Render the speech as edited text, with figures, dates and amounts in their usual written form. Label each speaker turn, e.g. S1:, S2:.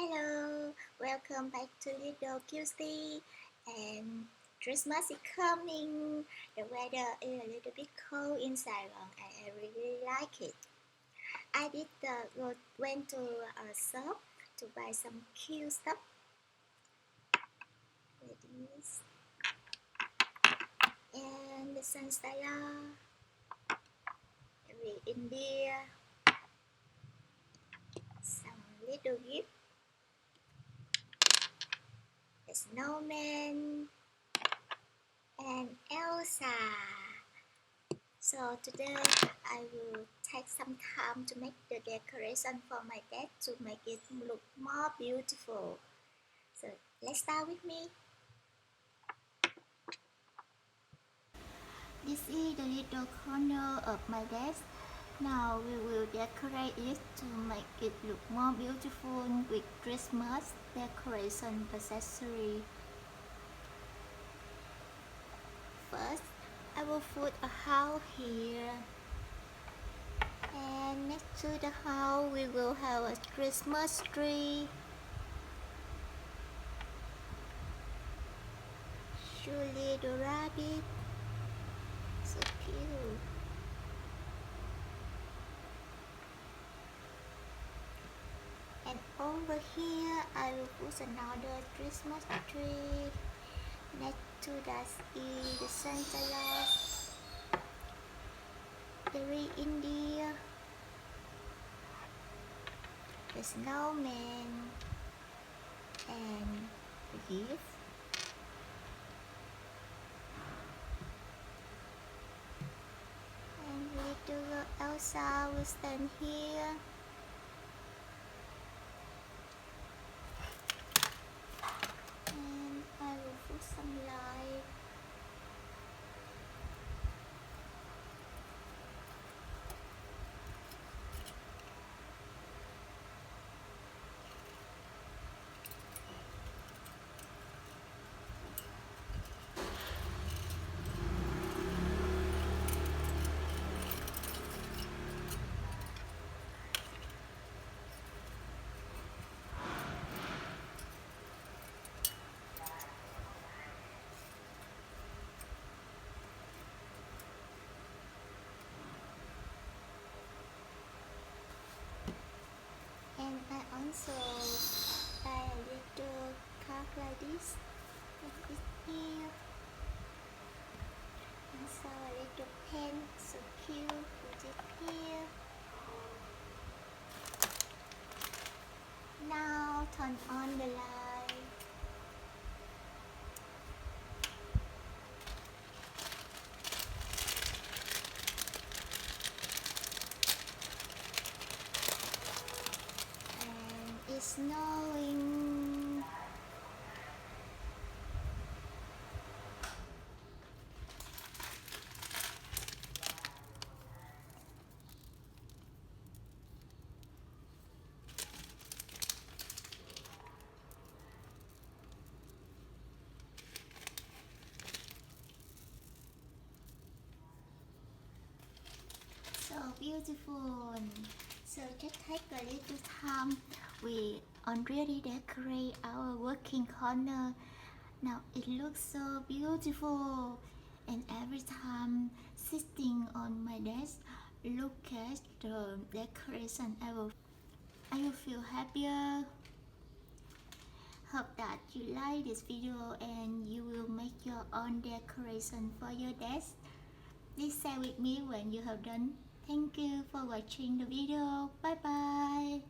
S1: Hello, welcome back to Little Cutie. And Christmas is coming. The weather is a little bit cold in Saigon, and I really like it. I went to a shop to buy some cute stuff. Like this. And the sunstyle, every India, some little gift, the snowman, and Elsa. So today I will take some time to make the decoration for my desk to make it look more beautiful. So let's start with me. This is the little corner of my desk. Now we will decorate it to make it look more beautiful with Christmas decoration accessory. First, I will put a house here. And next to the house, we will have a Christmas tree. Surely the rabbit, so cute. And over here, I will put another Christmas tree. Next to that is the Santa Claus, the reindeer, the snowman, and the gift. And little girl Elsa will stand here. And I will put some light. And I also buy a little cup like this. Put it here. And so a little pen, so cute. Put it here. Now turn on the light. And it's snowing. So beautiful. So just take a little time. We already decorate our working corner. Now it looks so beautiful. And every time sitting on my desk, look at the decoration, I will feel happier. Hope that you like this video and you will make your own decoration for your desk. Please share with me when you have done. Thank you for watching the video. Bye bye.